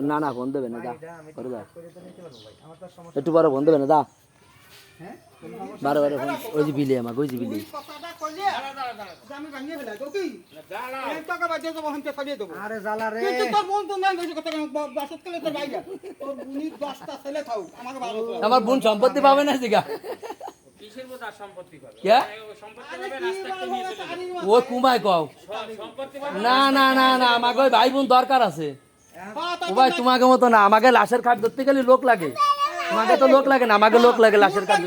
না না ফোন দেবে না, যা করে দাও একটু পরে ফোন দেবে না, যা বারে বারে ফোন। ওই যে বিলি আমাকে, ওই যে বিলি আমার বোন সম্পত্তি পাবে না জিগা। ও কুমায় কও না না না না, আমাকে ওই ভাই বোন দরকার আছে। ও ভাই তোমাকে মতো না, আমাকে লাশের খাট ধরতে গেলে লোক লাগে, তোমাকে তো লোক লাগে না, আমাকে লোক লাগে লাশের কাজ।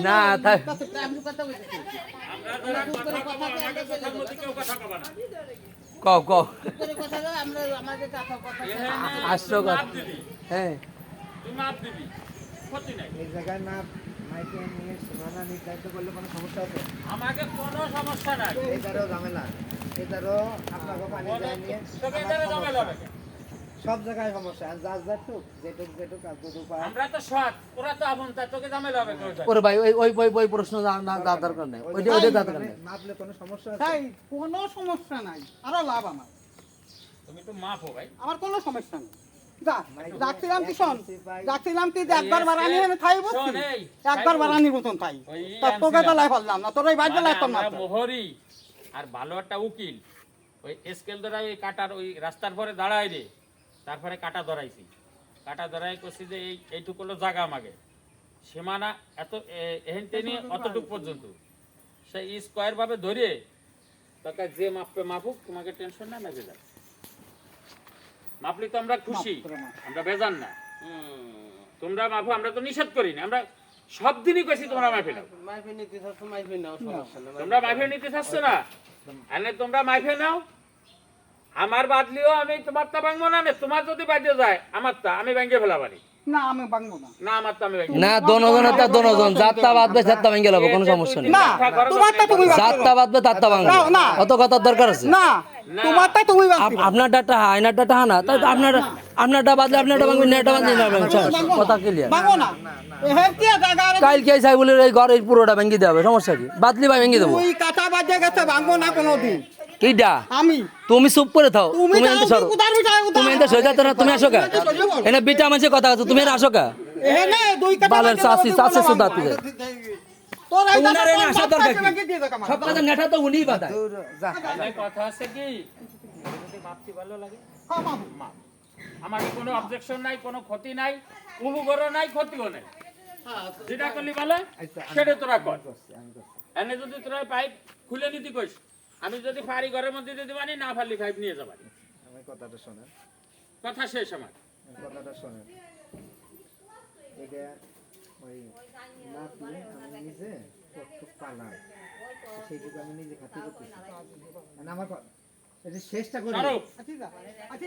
না কও কও আসছো কর। হ্যাঁ এই জায়গায় না মাইকে নিয়ে সীমানা নির্ধারিত করলে কোনো সমস্যা আছে? আমাকে কোনো সমস্যা নাই, এটারও ঝামেলা, এটারও আপনাকে পানি যায় নিয়ে সব জায়গায় সমস্যা। আর যার যেটুক যেটুক যেটুক আমরা তো সৎ, ওরা তো আপন, তা তোকে ঝামেলা হবে কেন? ওরে ভাই ওই ওই ওই ওই প্রশ্ন না দরকার নাই, ওইটা ওইটা দরকার নাই। মাপলে কোনো সমস্যা আছে? তাই কোনো সমস্যা নাই, আরো লাভ আমার। তুমি তো মাপো ভাই, আমার কোনো সমস্যা নেই। যাচ্ছিলাম কি শোন, যাচ্ছিলাম কি একবার বারানি আমি খাই বলছি, একবার বারানির মতন খাই, তোকে তো লাই ফেললাম না, তোর ওই বাইরে লাই করলাম না। মোহরি আর ভালো একটা উকিল ওই স্কেল ধরা ওই কাটার ওই রাস্তার পরে দাঁড়াই রে, তারপরে কাটা ধরাইছি, কাটা ধরাই করছি যে এইটুকু হলো জায়গা আমাকে সীমানা এত এহেন টেনে অতটুকু পর্যন্ত সেই স্কোয়ার ভাবে ধরে তাকে যে মাপবে মাপুক, তোমাকে টেনশন না মেপে যাবে। মাপলি তো আমরা খুশি, আমরা বেজান না। তোমরা মাপো, আমরা তো নিষেধ করি না, আমরা সব দিনই কইছি তোমরা মাপে নাও। তোমরা মাপে নিতে চাচ্ছ না, এনে তোমরা মাপে নাও। আমার বাদলিও আমি তোমার তা ভাঙবো না, তোমার যদি বাদে যায় আমার তা আমি ভেঙে ফেলা পারি না, আমি ভাঙবো না, না আমার তা আমি ভাঙবো না। দনজনের তা দনজন যাত্রা বাদবে যাত্রা ভেঙে লাবো, কোনো সমস্যা নেই। না তোমারটা তুমি যাত্রা বাদবে তাত্তা ভাঙবো, অত কথার দরকার আছে না? তোমারটা তুমি ভাঙবে, আপনার ডাটা আয়নার ডাটা না, তাই আপনার আপনারটা বাদলে আপনারটা ভাঙবে, নেটা বাদলে না ভাঙবে, কথা ক্লিয়ার। ভাঙবো না কাল কে চাই বলে এই ঘর এই পুরোটা ভেঙে দেবে, সমস্যা কি? বাদলি ভাই ভেঙে দেবো, তুই কাটা বাজে গেছে, ভাঙবো না কোনোদিন। কিডা আমি? তুমি চুপ করে থাও, তুমি এনতে সরো, তুমি এনতে সই যাতে না, তুমি আসো কা এনে বিটা মানুষের কথা আছে, তুমি আসো কা এনে দুই কাটা বালের চাচি চাচি সুদা তুই তোর এই উনারে না আসা দরকার কি? সব কাজ নেটা তো উনিই বাদায়। যা কথা আছে কি যদি মাপতি ভালো লাগে হ্যাঁ মাপ, আমার কোনো অবজেকশন নাই, কোনো ক্ষতি নাই, উপকারও নাই, ক্ষতিও নাই। যেটা করলি ভালো সেটা তোরা কর। এনে যদি তোরা পাইপ খুলে নিতে কইস, আমি যদি পারি ঘরের মধ্যে দিতে পারি, না পারলি পাইপ নিয়ে যাবানি। আমি কথাটা শোনেন, কথা শেষ আমার কথাটা শোনেন। এটা ওই নাপি আমি নিজে কতটুক পালাম সেইটুকু আমি নিজে খাতি করতেছি, মানে আমার এটা চেষ্টা করি,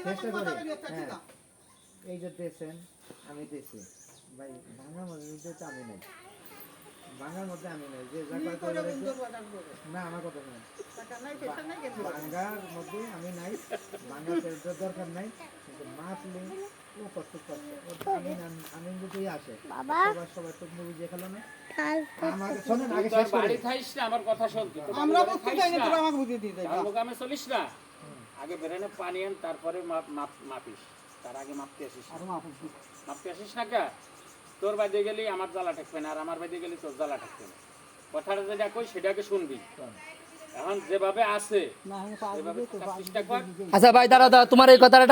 চেষ্টা করি। হ্যাঁ এই যে দিয়েছেন আমি দিয়েছি ভাই, ভাঙার মধ্যে তো আমি নাই, ভাঙার মধ্যে আমি নাই, যে না আমার কথা শোনেন, ভাঙার মধ্যে আমি নাই, ভাঙার দরকার নাই, কিন্তু মাপলে ও কষ্ট করছে আমি যদি আসে সবাই তো বুঝিয়ে খেলো না। আমাকে শোনেন আগে শেষ করে খাইস না, আমার কথা শুন, আমরা বুঝতে চাই না, তোরা আমাকে বুঝিয়ে দিতে যাও, লোক আমি চলিস না, আগে বেরেনে পানি আন, তারপরে মাপিস, তার আগে মাপতে আসিস, আর মাপতে আসিস না কে? তোর বাজে গেলি আমার জ্বালা ঠেকবে না, আর আমার বাজে গেলি তোর জ্বালা ঠেকবে না। কথাটা যেটা কই সেটাকে শুনবি, এখন যেভাবে আছে চেষ্টা কর। আচ্ছা ভাই দাঁড়া দাঁড়া, তোমার এই কথাটা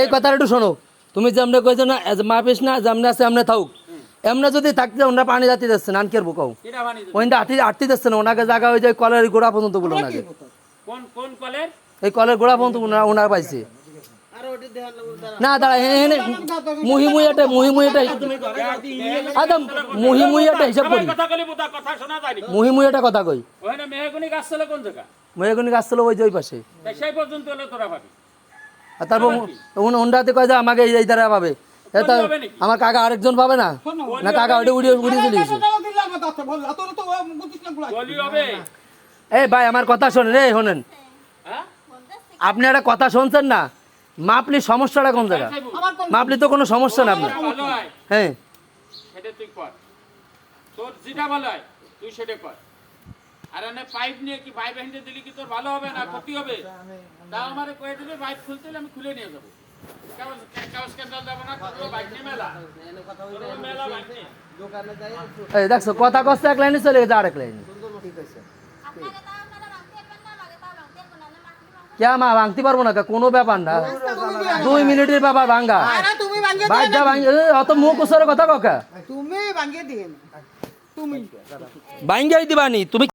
এই কথাটা একটু শোনো। তুমি যেমন কইছো না মাপিস না, যেমন আছে এমনি থাকুক, এমনি যদি থাকতে ওনারা পানি যাতে যাচ্ছে না, আনকের বুকাও ওইটা আটতে যাচ্ছে না, ওনাকে জায়গা হয়ে যায় কলের গোড়া পর্যন্ত গুলো ওনাকে, কোন কলের? এই কলের গোড়া পর্যন্ত ওনার পাইছে না। দাঁড়া মুহিমুইয়াটা একদম মুহিমুইয়াটা হিসাব করি, মুহিমুইয়াটা কথা কই। মেহগনি গাছ ছিল কোন জায়গা? মেহগনি গাছ ছিল ওই যে ওই পাশে, সেই পর্যন্ত হলে তোরা পাবি। আর তারপর ওনাতে কয় যে আমাকে এই দ্বারা পাবে, আমার কাকা আরেকজন পাবে না, না কাকা ওটা উড়িয়ে উড়িয়ে চলে গেছে। এই ভাই আমার কথা শোনেন, এই শোনেন, আপনি একটা কথা শুনছেন না, মাপলি সমস্যাটা কোন জায়গা? মাপলি তো কোনো সমস্যা না আপনার। ভালো হয় হ্যাঁ সেটা তুই কর, তোর যেটা ভালো হয় তুই সেটা কর। আর এনে পাইপ নিয়ে কি পাইপ এনে দিলি কি তোর ভালো হবে না ক্ষতি হবে? তাও আমারে কয়ে দিবি, পাইপ খুলতে হলে আমি খুলে নিয়ে যাবো। কাগজ স্ক্যান্ডাল দেবো না, তোর বাইক নিয়ে মেলা, তোর মেলা বাইক নিয়ে। এই দেখছো কথা কষ্ট এক লাইনে চলে গেছে আরেক লাইনে। কে মা ভাঙতে পারবো না, কোনো ব্যাপার না, 2 মিনিটের ব্যাপার ভাঙ্গা। বাইকটা ভাঙি অত মুখ উসরে কথা কাকা, তুমি ভাঙিয়ে দিন, তুমি ভাঙ্গাই দিবানি তুমি।